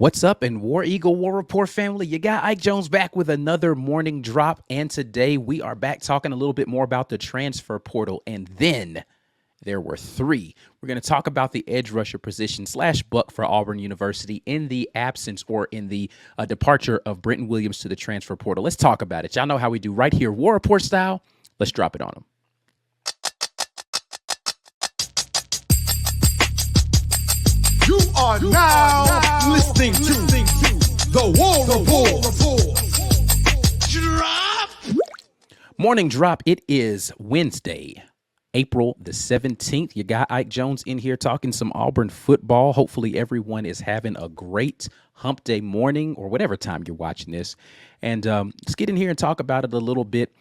What's up, and War Eagle War Report family? You got Ike Jones back with another morning drop, and today we are back talking a little bit more about the transfer portal, and then there were three. We're going to talk about the edge rusher position / buck for Auburn University in the absence or in the departure of Brenton Williams to the transfer portal. Let's talk about it. Y'all know how we do right here, War Report style. Let's drop it on them. You are now listening to the War Report. Drop. Morning drop. It is Wednesday, April the 17th. You got Ike Jones in here talking some Auburn football. Hopefully everyone is having a great hump day morning or whatever time you're watching this. And let's get in here and talk about it a little bit.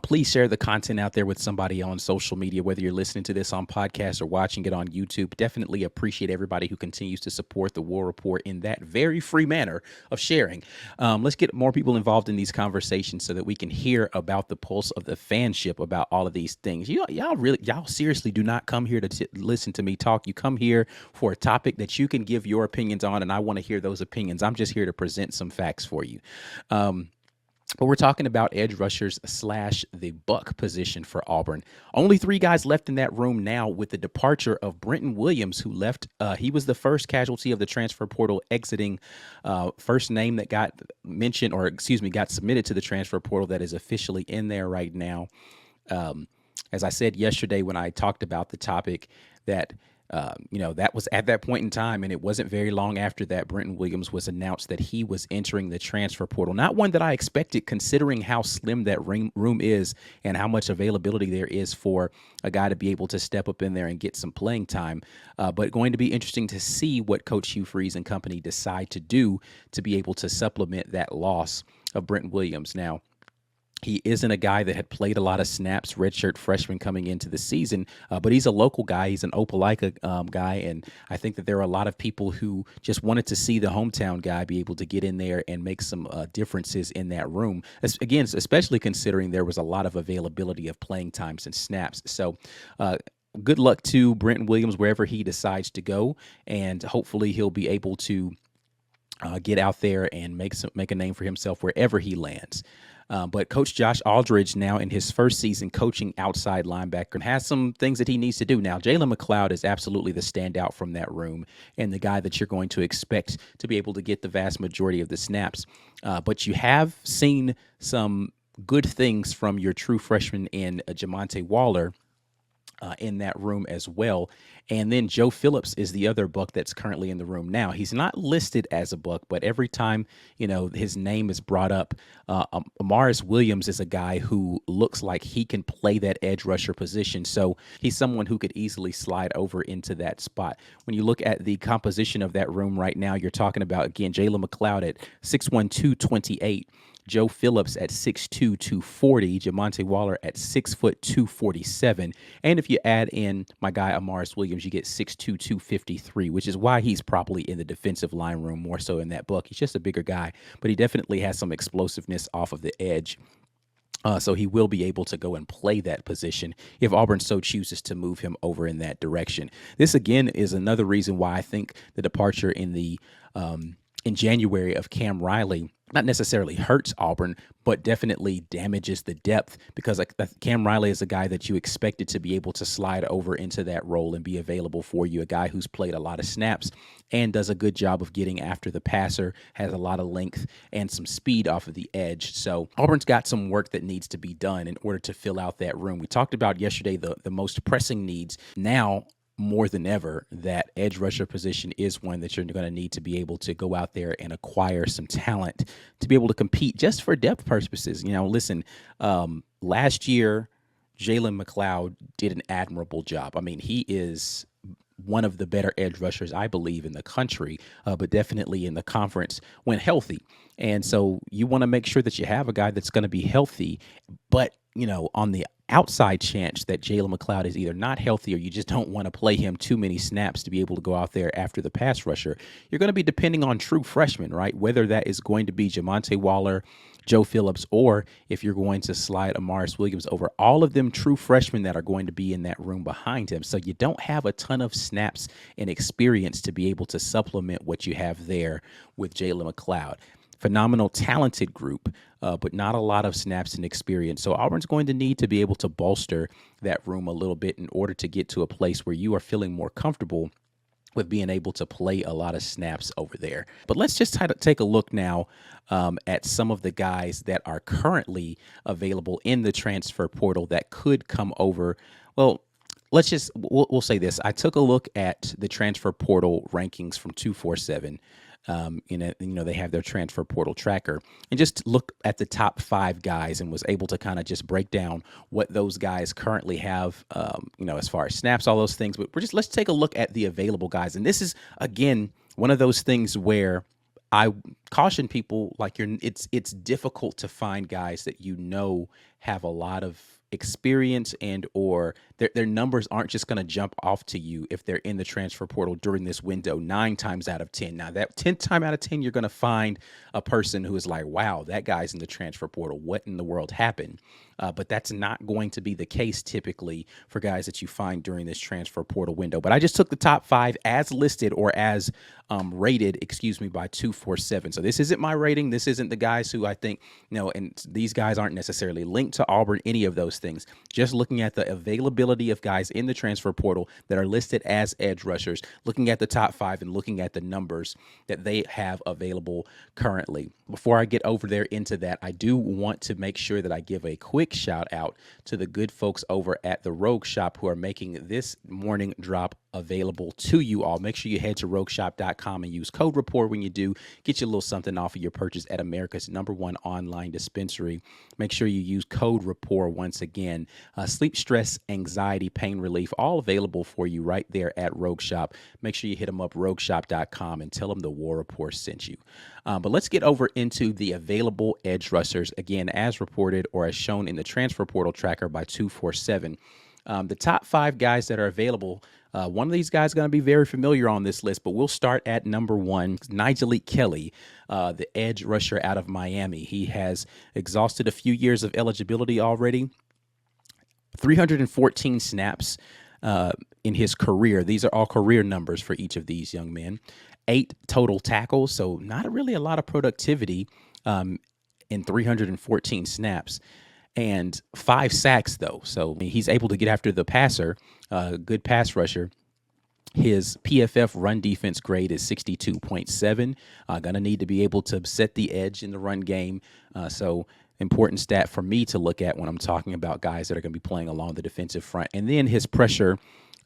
Please share the content out there with somebody on social media, whether you're listening to this on podcast or watching it on YouTube. Definitely appreciate everybody who continues to support the War Report in that very free manner of sharing. Let's get more people involved in these conversations so that we can hear about the pulse of the fanship about all of these things. Y'all seriously do not come here to listen to me talk. You come here for a topic that you can give your opinions on, and I want to hear those opinions. I'm just here to present some facts for you. But we're talking about edge rushers / the buck position for Auburn. Only three guys left in that room now with the departure of Brenton Williams, who left. He was the first casualty of the transfer portal exiting. First name that got mentioned, got submitted to the transfer portal that is officially in there right now. As I said yesterday when I talked about the topic, that that was at that point in time, and it wasn't very long after that Brenton Williams was announced that he was entering the transfer portal. Not one that I expected, considering how slim that room is and how much availability there is for a guy to be able to step up in there and get some playing time. But going to be interesting to see what Coach Hugh Freeze and company decide to do to be able to supplement that loss of Brenton Williams. Now, he isn't a guy that had played a lot of snaps, redshirt freshman coming into the season, but he's a local guy. He's an Opelika guy, and I think that there are a lot of people who just wanted to see the hometown guy be able to get in there and make some differences in that room. Again, especially considering there was a lot of availability of playing times and snaps. So good luck to Brenton Williams wherever he decides to go, and hopefully he'll be able to get out there and make a name for himself wherever he lands. But Coach Josh Aldridge, now in his first season coaching outside linebacker, has some things that he needs to do. Now, Jalen McLeod is absolutely the standout from that room and the guy that you're going to expect to be able to get the vast majority of the snaps. But you have seen some good things from your true freshman in Jamonte Waller in that room as well. And then Joe Phillips is the other buck that's currently in the room now. He's not listed as a buck, but every time, his name is brought up, Amaris Williams is a guy who looks like he can play that edge rusher position. So he's someone who could easily slide over into that spot. When you look at the composition of that room right now, you're talking about, again, Jalen McLeod at 6'1", 228. Joe Phillips at 6'2", 240, Jamonte Waller at 6 foot 247. And if you add in my guy Amaris Williams, you get 6'2", 253, which is why he's probably in the defensive line room more so in that book. He's just a bigger guy, but he definitely has some explosiveness off of the edge. So he will be able to go and play that position if Auburn so chooses to move him over in that direction. This, again, is another reason why I think the departure in January of Cam Riley not necessarily hurts Auburn, but definitely damages the depth, because Cam Riley is a guy that you expected to be able to slide over into that role and be available for you, a guy who's played a lot of snaps and does a good job of getting after the passer, has a lot of length and some speed off of the edge. So Auburn's got some work that needs to be done in order to fill out that room. We talked about yesterday the most pressing needs. Now, more than ever, that edge rusher position is one that you're going to need to be able to go out there and acquire some talent to be able to compete just for depth purposes. Listen, last year, Jalen McLeod did an admirable job. I mean, he is one of the better edge rushers, I believe, in the country, but definitely in the conference when healthy. And so you want to make sure that you have a guy that's going to be healthy, but, on the outside chance that Jalen McLeod is either not healthy or you just don't want to play him too many snaps to be able to go out there after the pass rusher, you're going to be depending on true freshmen, right? Whether that is going to be Jamonte Waller, Joe Phillips, or if you're going to slide Amaris Williams over, all of them true freshmen that are going to be in that room behind him. So you don't have a ton of snaps and experience to be able to supplement what you have there with Jalen McLeod. Phenomenal, talented group, but not a lot of snaps and experience. So Auburn's going to need to be able to bolster that room a little bit in order to get to a place where you are feeling more comfortable with being able to play a lot of snaps over there. But let's just take a look now at some of the guys that are currently available in the transfer portal that could come over. Well, we'll say this. I took a look at the transfer portal rankings from 247. They have their transfer portal tracker, and just look at the top 5 guys and was able to kind of just break down what those guys currently have, as far as snaps, all those things. But let's take a look at the available guys. And this is, again, one of those things where I caution people, it's difficult to find guys that have a lot of experience and or their numbers aren't just going to jump off to you if they're in the transfer portal during this window 9 times out of 10. Now, that 10th time out of 10, you're going to find a person who is like, wow, that guy's in the transfer portal. What in the world happened? But that's not going to be the case typically for guys that you find during this transfer portal window. But I just took the top 5 as listed or as rated, by 247. So this isn't my rating. This isn't the guys who I think, and these guys aren't necessarily linked to Auburn, any of those things. Just looking at the availability of guys in the transfer portal that are listed as edge rushers, looking at the top 5 and looking at the numbers that they have available currently. Before I get over there into that, I do want to make sure that I give a quick shout out to the good folks over at the Rogue Shop who are making this morning drop available to you all. Make sure you head to rogueshop.com and use code RAPPORT when you do. Get you a little something off of your purchase at America's #1 online dispensary. Make sure you use code RAPPORT once again. Sleep, stress, anxiety, pain relief, all available for you right there at Rogue Shop. Make sure you hit them up, rogueshop.com, and tell them the War Report sent you. But let's get over into the available edge rushers, again, as reported or as shown in the transfer portal tracker by 247. The top 5 guys that are available, one of these guys is going to be very familiar on this list, but we'll start at number 1, Nigel Kelly, the edge rusher out of Miami. He has exhausted a few years of eligibility already, 314 snaps in his career. These are all career numbers for each of these young men. 8 total tackles, so not really a lot of productivity in 314 snaps. And 5 sacks, though. So he's able to get after the passer, good pass rusher. His PFF run defense grade is 62.7. Going to need to be able to set the edge in the run game. So important stat for me to look at when I'm talking about guys that are going to be playing along the defensive front. And then his pressure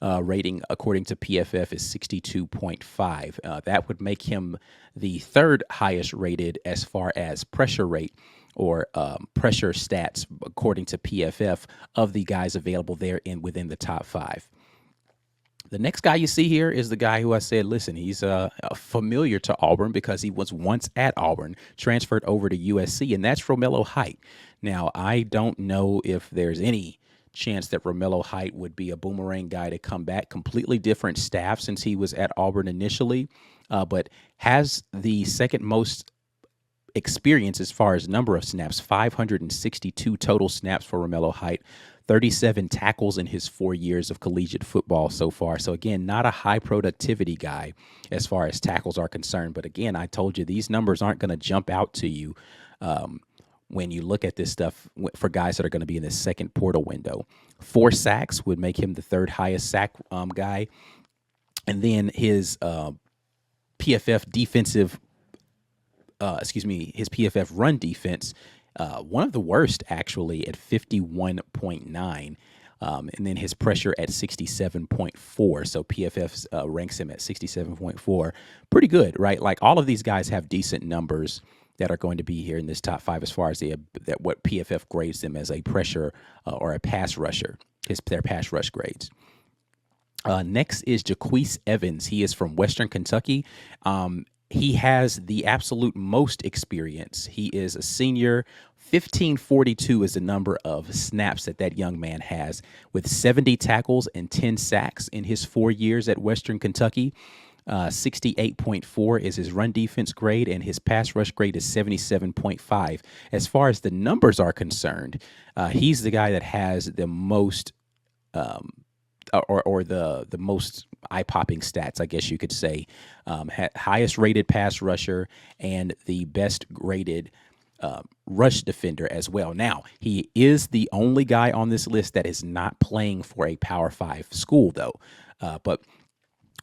rating, according to PFF, is 62.5. That would make him the 3rd highest rated as far as pressure rate or pressure stats, according to PFF, of the guys available there within the top 5. The next guy you see here is the guy who I said, listen, he's familiar to Auburn because he was once at Auburn, transferred over to USC, and that's Romello Height. Now, I don't know if there's any chance that Romello Height would be a boomerang guy to come back. Completely different staff since he was at Auburn initially, but has the second most experience as far as number of snaps, 562 total snaps for Romello Height, 37 tackles in his 4 years of collegiate football so far. So again, not a high productivity guy as far as tackles are concerned. But again, I told you these numbers aren't going to jump out to you when you look at this stuff for guys that are going to be in the second portal window. 4 sacks would make him the 3rd highest sack guy. And then his PFF defensive his PFF run defense, one of the worst actually at 51.9, and then his pressure at 67.4. So PFF ranks him at 67.4. Pretty good, right? Like all of these guys have decent numbers that are going to be here in this top 5 as far as what PFF grades them as a pressure or a pass rusher, their pass rush grades. Next is Jaquise Evans. He is from Western Kentucky. He has the absolute most experience. He is a senior. 1542 is the number of snaps that young man has, with 70 tackles and 10 sacks in his 4 years at Western Kentucky. 68.4 is his run defense grade, and his pass rush grade is 77.5. As far as the numbers are concerned, he's the guy that has the most or the most eye-popping stats, I guess you could say. Highest rated pass rusher and the best graded rush defender as well. Now, he is the only guy on this list that is not playing for a Power 5 school, though. But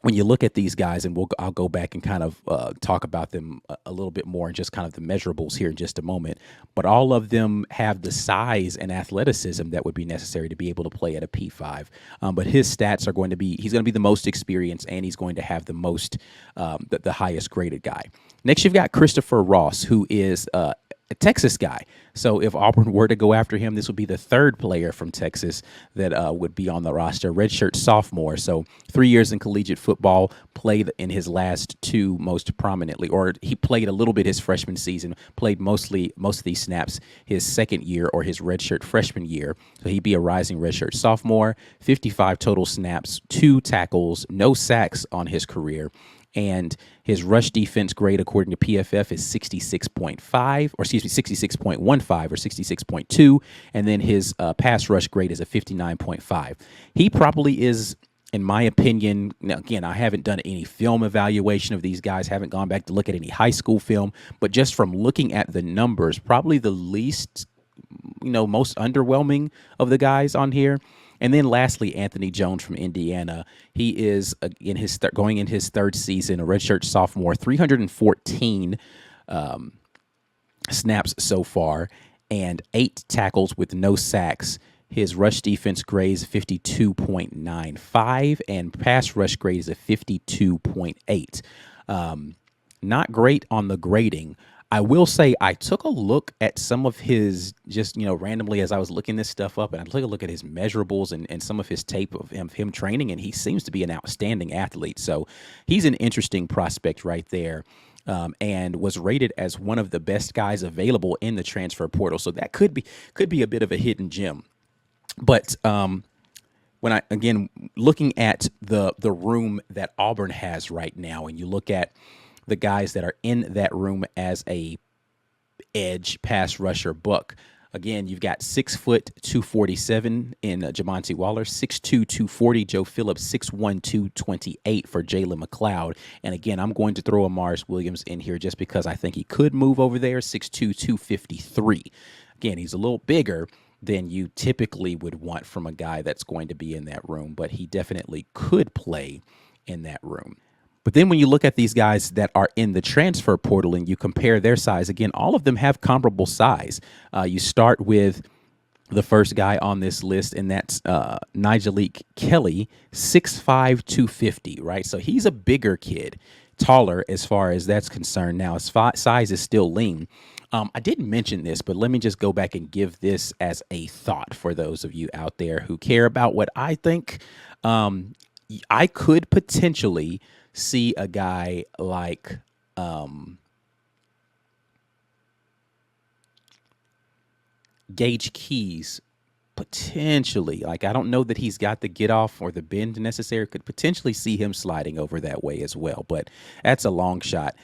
when you look at these guys, and I'll go back and kind of talk about them a little bit more and just kind of the measurables here in just a moment. But all of them have the size and athleticism that would be necessary to be able to play at a P5. But his stats are going to be, he's going to be the most experienced, and he's going to have the most, the highest graded guy. Next, you've got Christopher Ross, who is a Texas guy. So if Auburn were to go after him, this would be the third player from Texas that would be on the roster. Redshirt sophomore. So 3 years in collegiate football, played in his last two most prominently, or he played a little bit his freshman season, played most of these snaps his second year or his redshirt freshman year. So he'd be a rising redshirt sophomore, 55 total snaps, 2 tackles, no sacks on his career. And his rush defense grade, according to PFF, is 66.5, or excuse me, 66.15 or 66.2. And then his pass rush grade is a 59.5. He probably is, in my opinion, now again, I haven't done any film evaluation of these guys, haven't gone back to look at any high school film, but just from looking at the numbers, probably the least, most underwhelming of the guys on here. And then lastly, Anthony Jones from Indiana. He is going in his third season, a redshirt sophomore, 314 snaps so far, and 8 tackles with no sacks. His rush defense grades 52.95, and pass rush grades a 52.8. Not great on the grading. I will say I took a look at some of his, just, randomly as I was looking this stuff up, and I took a look at his measurables and some of his tape of him training, and he seems to be an outstanding athlete. So he's an interesting prospect right there, and was rated as one of the best guys available in the transfer portal. So that could be a bit of a hidden gem. But when looking at the room that Auburn has right now, and you look at the guys that are in that room as a edge pass rusher buck. Again, you've got 6 foot 247 in Jamonte Waller, 6'2", 240 Joe Phillips, 6'1", 228 for Jalen McLeod. And again, I'm going to throw Amarius Williams in here just because I think he could move over there, 6'2", 253. Again, he's a little bigger than you typically would want from a guy that's going to be in that room, but he definitely could play in that room. But then when you look at these guys that are in the transfer portal and you compare their size, again, all of them have comparable size. You start with the first guy on this list, and that's Nigelique Kelly, 6'5", 250, right? So he's a bigger kid, taller as far as that's concerned. Now, his size is still lean. I didn't mention this, but let me just go back and give this as a thought for those of you out there who care about what I think. I could potentially see a guy like Gage Keys potentially, I don't know that he's got the get off or the bend necessary, could potentially see him sliding over that way as well, but that's a long shot.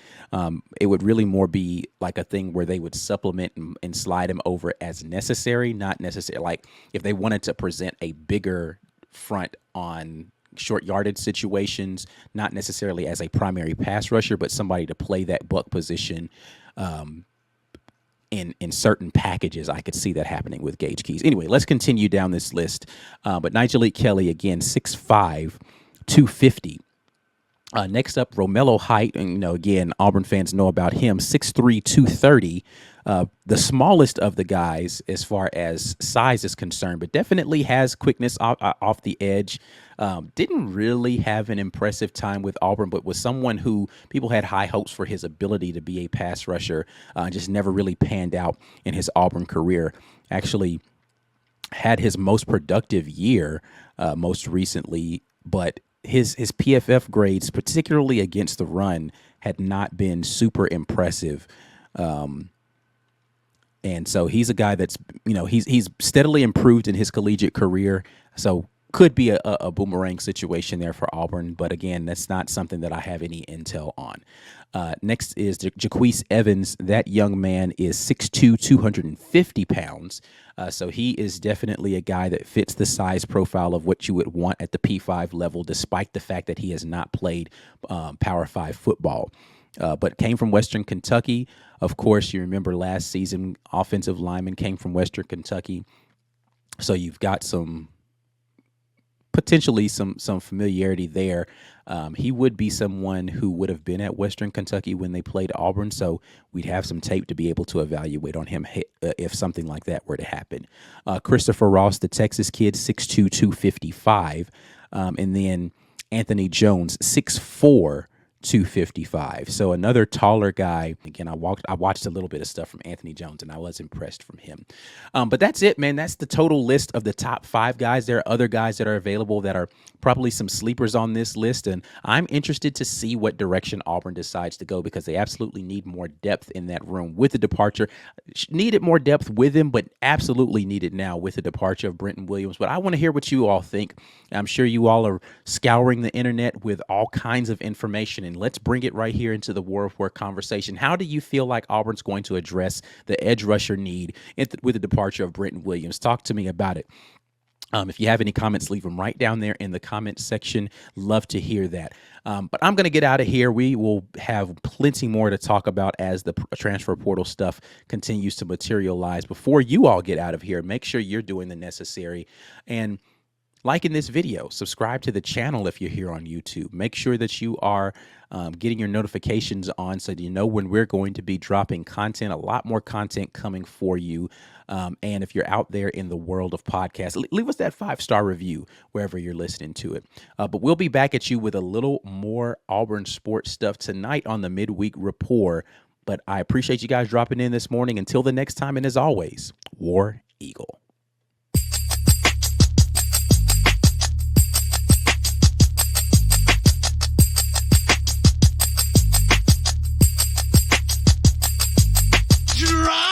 It would really more be like a thing where they would supplement and slide him over as necessary, not necessary. Like if they wanted to present a bigger front on short yardage situations, not necessarily as a primary pass rusher, but somebody to play that buck position in certain packages. I could see that happening with Gage Keys. Anyway, let's continue down this list. But Nigelique Kelly, again, 6'5", 250. Next up, Romello Height, and again, Auburn fans know about him, 6'3", 230. The smallest of the guys as far as size is concerned, but definitely has quickness off the edge. Didn't really have an impressive time with Auburn, but was someone who people had high hopes for his ability to be a pass rusher. Just never really panned out in his Auburn career. Actually had his most productive year most recently, but his PFF grades, particularly against the run, had not been super impressive. And so he's a guy that's, he's steadily improved in his collegiate career. So could be a boomerang situation there for Auburn. But again, that's not something that I have any intel on. Next is Jaquise Evans. That young man is 6'2", 250 pounds. So he is definitely a guy that fits the size profile of what you would want at the P5 level, despite the fact that he has not played Power 5 football. But came from Western Kentucky. Of course, you remember last season, offensive lineman came from Western Kentucky. So you've got potentially some familiarity there. He would be someone who would have been at Western Kentucky when they played Auburn, so we'd have some tape to be able to evaluate on him if something like that were to happen. Christopher Ross, the Texas kid, 6'2", 255, and then Anthony Jones, 6'4", 255. So another taller guy. Again, I watched a little bit of stuff from Anthony Jones, and I was impressed from him. But that's it, man. That's the total list of the top 5 guys. There are other guys that are available that are probably some sleepers on this list, and I'm interested to see what direction Auburn decides to go, because they absolutely need more depth in that room with the departure. Needed more depth with him, but absolutely needed now with the departure of Brenton Williams. But I want to hear what you all think. I'm sure you all are scouring the internet with all kinds of information, and let's bring it right here into the War of Work conversation. How do you feel like Auburn's going to address the edge rusher need with the departure of Brenton Williams? Talk to me about it. If you have any comments, leave them right down there in the comment section. Love to hear that. But I'm going to get out of here. We will have plenty more to talk about as the transfer portal stuff continues to materialize. Before you all get out of here, make sure you're doing the necessary and liking this video. Subscribe to the channel if you're here on YouTube. Make sure that you are getting your notifications on so that you know when we're going to be dropping content, a lot more content coming for you. And if you're out there in the world of podcasts, leave us that 5-star review wherever you're listening to it. But we'll be back at you with a little more Auburn sports stuff tonight on the Midweek Rapport. But I appreciate you guys dropping in this morning. Until the next time, and as always, War Eagle. Drop!